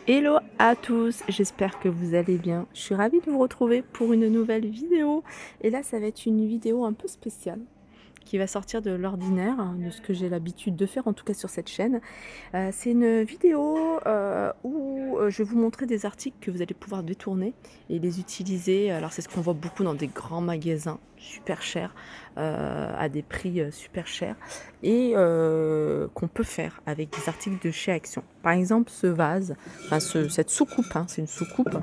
Hello à tous, j'espère que vous allez bien. Je suis ravie de vous retrouver pour une nouvelle vidéo. Et là, ça va être une vidéo un peu spéciale qui va sortir de l'ordinaire, hein, de ce que j'ai l'habitude de faire, en tout cas sur cette chaîne. C'est une vidéo où je vais vous montrer des articles que vous allez pouvoir détourner et les utiliser. Alors c'est ce qu'on voit beaucoup dans des grands magasins super chers, à des prix super chers, et qu'on peut faire avec des articles de chez Action. Par exemple ce vase, enfin cette soucoupe, hein, c'est une soucoupe.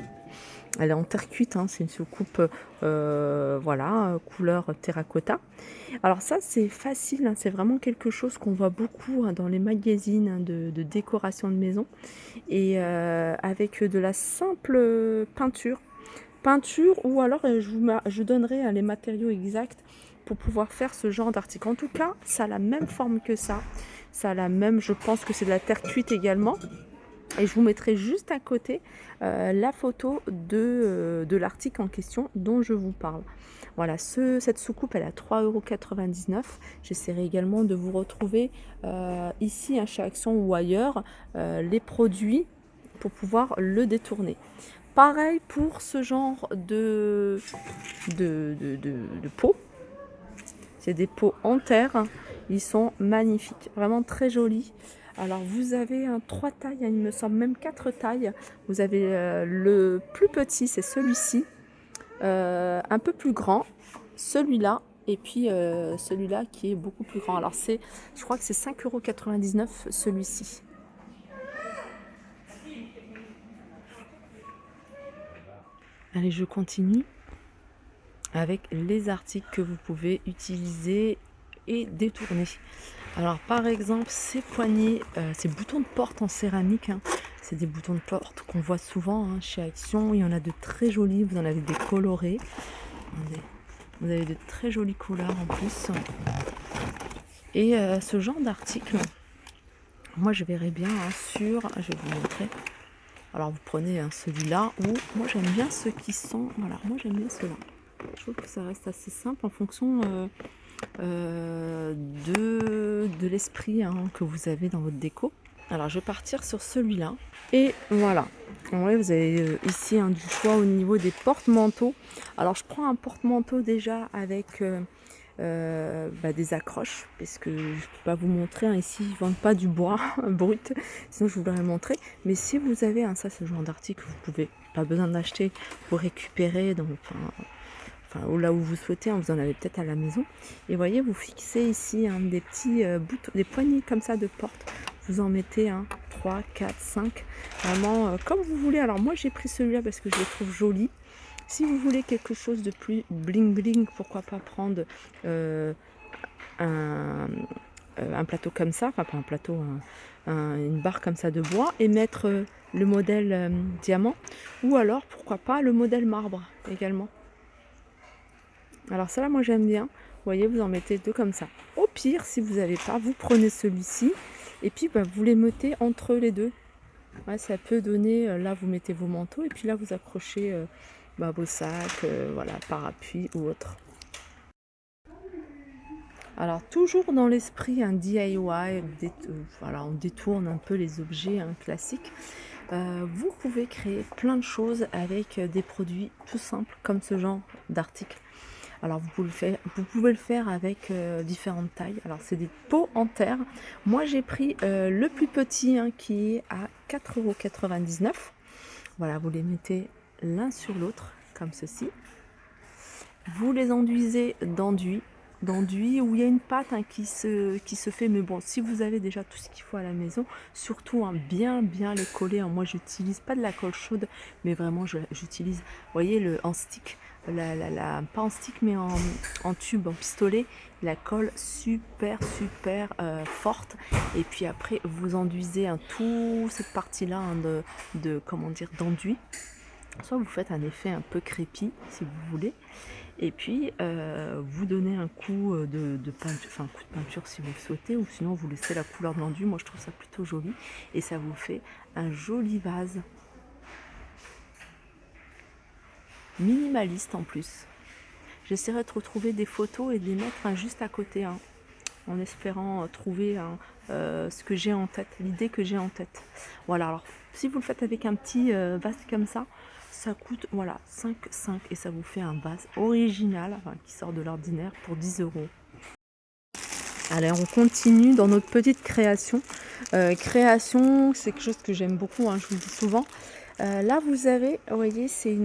Elle est en terre cuite, hein, c'est une soucoupe voilà, couleur terracotta. Alors ça, c'est facile, hein, c'est vraiment quelque chose qu'on voit beaucoup, hein, dans les magazines, hein, de décoration de maison. Et avec de la simple peinture ou alors je donnerai, hein, les matériaux exacts pour pouvoir faire ce genre d'article. En tout cas, ça a la même forme que ça a la même, je pense que c'est de la terre cuite également. Et je vous mettrai juste à côté la photo de l'article en question dont je vous parle. Voilà, cette soucoupe, elle est à 3,99 €. J'essaierai également de vous retrouver ici, hein, chez Action ou ailleurs, les produits pour pouvoir le détourner. Pareil pour ce genre de pots. C'est des pots en terre. Ils sont magnifiques, vraiment très jolis. Alors vous avez 3 tailles, hein, il me semble même 4 tailles. Vous avez le plus petit, c'est celui-ci, un peu plus grand, celui-là, et puis celui-là qui est beaucoup plus grand. Alors je crois que c'est 5,99 € celui-ci. Allez, je continue avec les articles que vous pouvez utiliser et détourner. Alors par exemple ces poignées, ces boutons de porte en céramique, hein, c'est des boutons de porte qu'on voit souvent, hein, chez Action. Il y en a de très jolis, vous en avez des colorés. Regardez, vous avez de très jolies couleurs en plus. Et ce genre d'article, moi je verrais bien, hein, je vais vous montrer. Alors vous prenez, hein, celui-là, ou moi j'aime bien ceux qui sont, voilà, moi j'aime bien ceux-là. Je trouve que ça reste assez simple en fonction de l'esprit, hein, que vous avez dans votre déco. Alors je vais partir sur celui-là. Et voilà. Ouais, vous avez ici, hein, du choix au niveau des porte-manteaux. Alors je prends un porte-manteau déjà avec des accroches, parce que je ne peux pas vous montrer, hein, ici ils ne vendent pas du bois brut, sinon je vous l'aurais montré. Mais si vous avez, hein, ça c'est le genre d'article, vous pouvez pas besoin d'acheter, vous récupérer, donc là où vous souhaitez, hein, vous en avez peut-être à la maison. Et voyez, vous fixez ici, hein, des petits boutons, des poignées comme ça de porte. Vous en mettez, hein, 3, 4, 5, vraiment comme vous voulez. Alors moi j'ai pris celui-là parce que je le trouve joli. Si vous voulez quelque chose de plus bling bling, pourquoi pas prendre un, un plateau comme ça, enfin pas un plateau, une barre comme ça de bois, et mettre le modèle diamant, ou alors pourquoi pas le modèle marbre également. Alors ça là, moi j'aime bien. Vous voyez, vous en mettez 2 comme ça. Au pire, si vous n'avez pas, vous prenez celui-ci et puis vous les mettez entre les deux. Ouais, ça peut donner, là vous mettez vos manteaux et puis là vous accrochez vos sacs, voilà, parapluie ou autre. Alors toujours dans l'esprit, un DIY, voilà, on détourne un peu les objets, hein, classiques. Vous pouvez créer plein de choses avec des produits tout simples comme ce genre d'article. Alors vous pouvez le faire avec différentes tailles. Alors c'est des pots en terre. Moi j'ai pris le plus petit, hein, qui est à 4,99 €. Voilà, vous les mettez l'un sur l'autre comme ceci. Vous les enduisez d'enduit où il y a une pâte, hein, qui se fait. Mais bon, si vous avez déjà tout ce qu'il faut à la maison, surtout, hein, bien les coller, hein. Moi j'utilise pas de la colle chaude, mais vraiment j'utilise, voyez, en stick, pas en stick mais en tube, en pistolet, la colle super forte. Et puis après vous enduisez, hein, toute cette partie là, hein, comment dire, d'enduit. Soit vous faites un effet un peu crépi si vous voulez, et puis vous donnez un coup de peinture, enfin un coup de peinture si vous le souhaitez, ou sinon vous laissez la couleur de l'enduit. Moi je trouve ça plutôt joli, et ça vous fait un joli vase minimaliste en plus. J'essaierai de retrouver des photos et de les mettre, hein, juste à côté, hein, en espérant trouver ce que j'ai en tête, l'idée que j'ai en tête. Voilà, alors si vous le faites avec un petit vase comme ça coûte voilà 5,5 et ça vous fait un vase original qui sort de l'ordinaire pour 10 euros. Allez, on continue dans notre petite création. Création, c'est quelque chose que j'aime beaucoup, je vous le dis souvent. Là, vous avez, vous voyez, c'est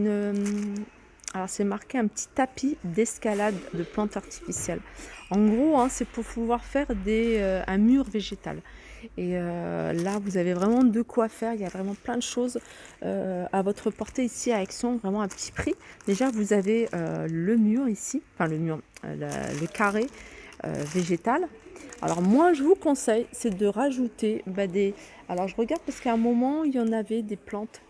alors c'est marqué un petit tapis d'escalade de plantes artificielles. En gros, c'est pour pouvoir faire un mur végétal. Et là, vous avez vraiment de quoi faire. Il y a vraiment plein de choses à votre portée ici à Action, vraiment à petit prix. Déjà, vous avez le mur ici, enfin le mur, le carré végétal. Alors moi, je vous conseille, c'est de rajouter Alors je regarde parce qu'à un moment, il y en avait des plantes.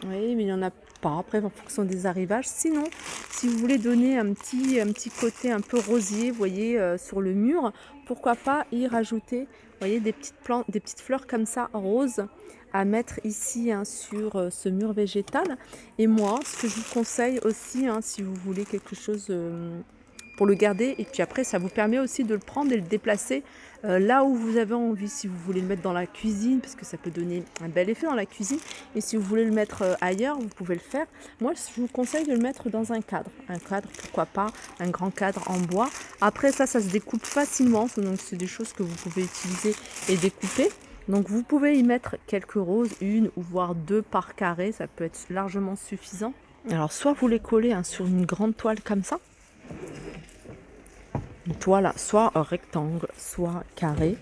Oui, mais il n'y en a pas. Après, en fonction des arrivages. Sinon, si vous voulez donner un petit côté un peu rosier, vous voyez, sur le mur, pourquoi pas y rajouter, vous voyez, des petites plantes, des petites fleurs comme ça, roses, à mettre ici sur ce mur végétal. Et moi, ce que je vous conseille aussi, si vous voulez quelque chose pour le garder, et puis après, ça vous permet aussi de le prendre et le déplacer là où vous avez envie. Si vous voulez le mettre dans la cuisine, parce que ça peut donner un bel effet dans la cuisine, et si vous voulez le mettre ailleurs, vous pouvez le faire. Moi, je vous conseille de le mettre dans un cadre, pourquoi pas, un grand cadre en bois. Après ça se découpe facilement, donc c'est des choses que vous pouvez utiliser et découper. Donc vous pouvez y mettre quelques roses, une ou voire deux par carré, ça peut être largement suffisant. Alors soit vous les collez sur une grande toile comme ça, une toile soit rectangle, soit carré.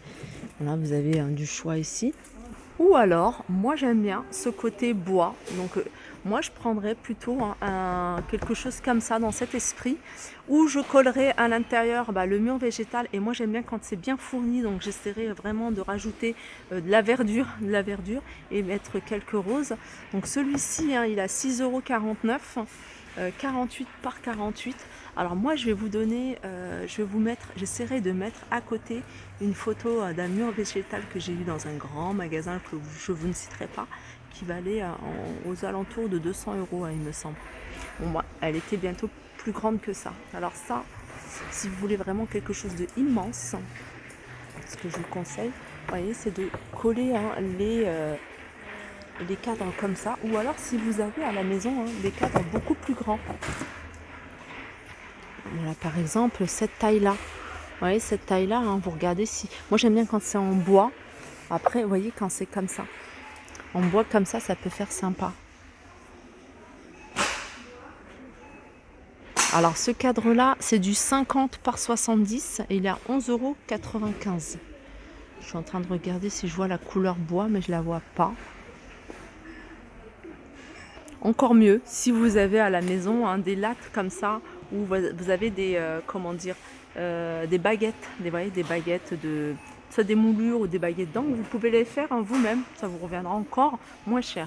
Là, vous avez du choix ici. Ou alors, moi j'aime bien ce côté bois. Donc moi je prendrais plutôt quelque chose comme ça, dans cet esprit, où je collerai à l'intérieur le mur végétal. Et moi j'aime bien quand c'est bien fourni, donc j'essaierai vraiment de rajouter de la verdure et mettre quelques roses. Donc celui-ci, il a 6,49 €. 48 par 48. Alors moi je vais vous donner, j'essaierai de mettre à côté une photo d'un mur végétal que j'ai eu dans un grand magasin que je vous ne citerai pas, qui valait aux alentours de 200 €, il me semble. Bon, moi, elle était bientôt plus grande que ça. Alors ça, si vous voulez vraiment quelque chose de immense, ce que je vous conseille, vous voyez, c'est de coller les cadres comme ça, ou alors si vous avez à la maison des cadres beaucoup plus grands. Voilà, par exemple cette taille là, vous voyez cette taille là, vous regardez, si moi j'aime bien quand c'est en bois. Après vous voyez, quand c'est comme ça en bois comme ça peut faire sympa. Alors ce cadre là, c'est du 50 par 70 et il est à 11,95 €. Je suis en train de regarder si je vois la couleur bois, mais je la vois pas. Encore mieux si vous avez à la maison des lattes comme ça, où vous avez des baguettes, des baguettes soit des moulures ou des baguettes d'angle, vous pouvez les faire vous-même, ça vous reviendra encore moins cher.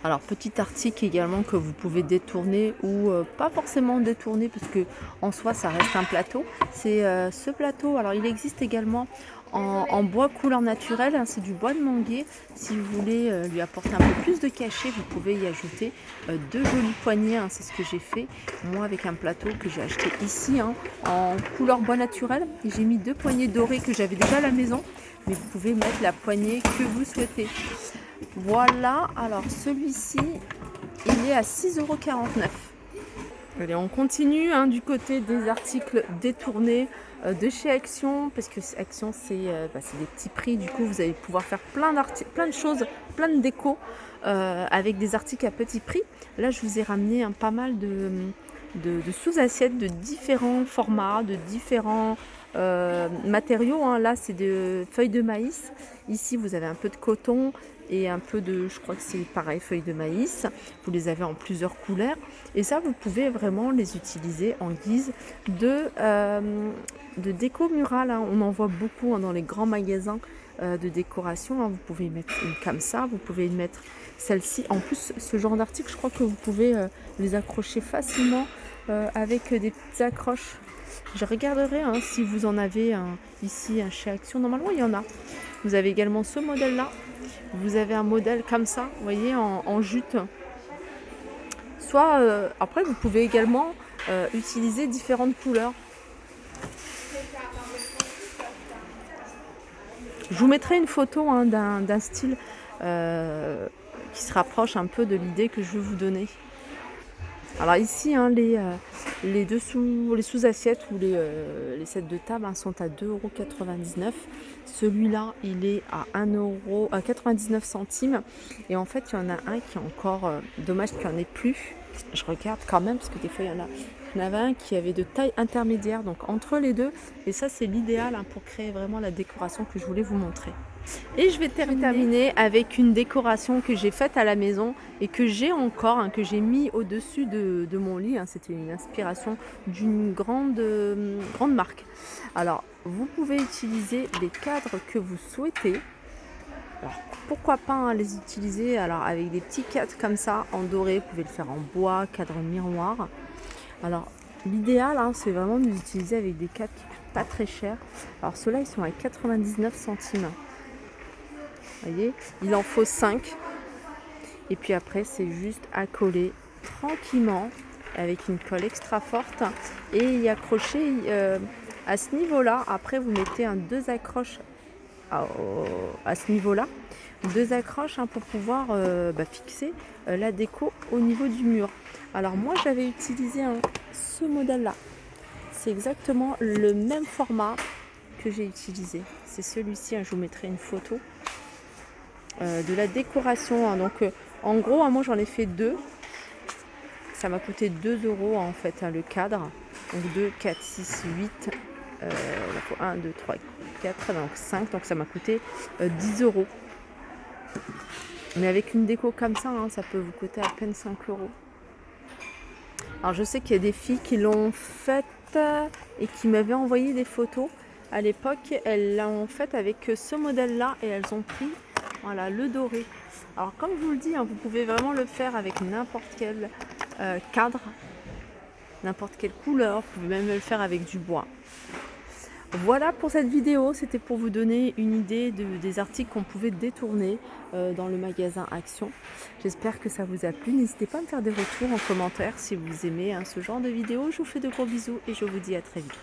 Alors petit article également que vous pouvez détourner ou pas forcément détourner, parce que en soi ça reste un plateau. C'est ce plateau, alors il existe également en bois couleur naturelle, c'est du bois de manguier. Si vous voulez lui apporter un peu plus de cachet, vous pouvez y ajouter deux jolies poignées, c'est ce que j'ai fait moi avec un plateau que j'ai acheté ici en couleur bois naturel. J'ai mis deux poignées dorées que j'avais déjà à la maison, mais vous pouvez mettre la poignée que vous souhaitez. Voilà, alors celui-ci, il est à 6,49 €. Allez, on continue du côté des articles détournés de chez Action, parce que Action, c'est des petits prix. Du coup, vous allez pouvoir faire plein de choses, plein de déco avec des articles à petit prix. Là, je vous ai ramené pas mal de sous-assiettes de différents formats, de différents matériaux. Là, c'est de feuilles de maïs. Ici, vous avez un peu de coton et un peu de, je crois que c'est pareil, feuilles de maïs. Vous les avez en plusieurs couleurs. Et ça, vous pouvez vraiment les utiliser en guise de déco murale. On en voit beaucoup dans les grands magasins de décoration. Vous pouvez y mettre une comme ça, vous pouvez y mettre celle-ci. En plus, ce genre d'article, je crois que vous pouvez les accrocher facilement avec des petites accroches. Je regarderai si vous en avez ici chez Action. Normalement, il y en a. Vous avez également ce modèle-là. Vous avez un modèle comme ça, vous voyez, en jute. Soit, après, vous pouvez également utiliser différentes couleurs. Je vous mettrai une photo hein, d'un style qui se rapproche un peu de l'idée que je veux vous donner. Alors ici, hein, les sous-assiettes ou les sets de table hein, sont à 2,99 €. Celui-là, il est à 1,99 €. Et en fait, il y en a un qui est encore... dommage qu'il n'y en ait plus. Je regarde quand même, parce que des fois, il y en avait un qui avait de taille intermédiaire, donc entre les deux. Et ça, c'est l'idéal hein, pour créer vraiment la décoration que je voulais vous montrer. Et je vais terminer avec une décoration que j'ai faite à la maison et que j'ai encore, hein, que j'ai mis au-dessus de mon lit. Hein. C'était une inspiration d'une grande marque. Alors, vous pouvez utiliser les cadres que vous souhaitez. Alors, pourquoi pas hein, les utiliser alors, avec des petits cadres comme ça, en doré. Vous pouvez le faire en bois, cadre miroir. Alors, l'idéal, hein, c'est vraiment de les utiliser avec des cadres qui ne coûtent pas très cher. Alors, ceux-là, ils sont à 99 centimes. Vous voyez, il en faut 5. Et puis après, c'est juste à coller tranquillement avec une colle extra forte et y accrocher à ce niveau-là. Après, vous mettez deux accroches à ce niveau-là, deux accroches hein, pour pouvoir fixer la déco au niveau du mur. Alors moi, j'avais utilisé ce modèle-là. C'est exactement le même format que j'ai utilisé. C'est celui-ci, hein, je vous mettrai une photo. De la décoration hein. Donc en gros hein, moi j'en ai fait 2, ça m'a coûté 2 € en fait hein, le cadre, donc 2, 4, 6, 8 1, 2, 3, 4, donc 5, donc ça m'a coûté 10 €. Mais avec une déco comme ça hein, ça peut vous coûter à peine 5 €. Alors je sais qu'il y a des filles qui l'ont faite et qui m'avaient envoyé des photos à l'époque. Elles l'ont faite avec ce modèle là et elles ont pris voilà, le doré. Alors comme je vous le dis, hein, vous pouvez vraiment le faire avec n'importe quel cadre, n'importe quelle couleur. Vous pouvez même le faire avec du bois. Voilà pour cette vidéo, c'était pour vous donner une idée des articles qu'on pouvait détourner dans le magasin Action. J'espère que ça vous a plu. N'hésitez pas à me faire des retours en commentaire si vous aimez hein, ce genre de vidéo. Je vous fais de gros bisous et je vous dis à très vite.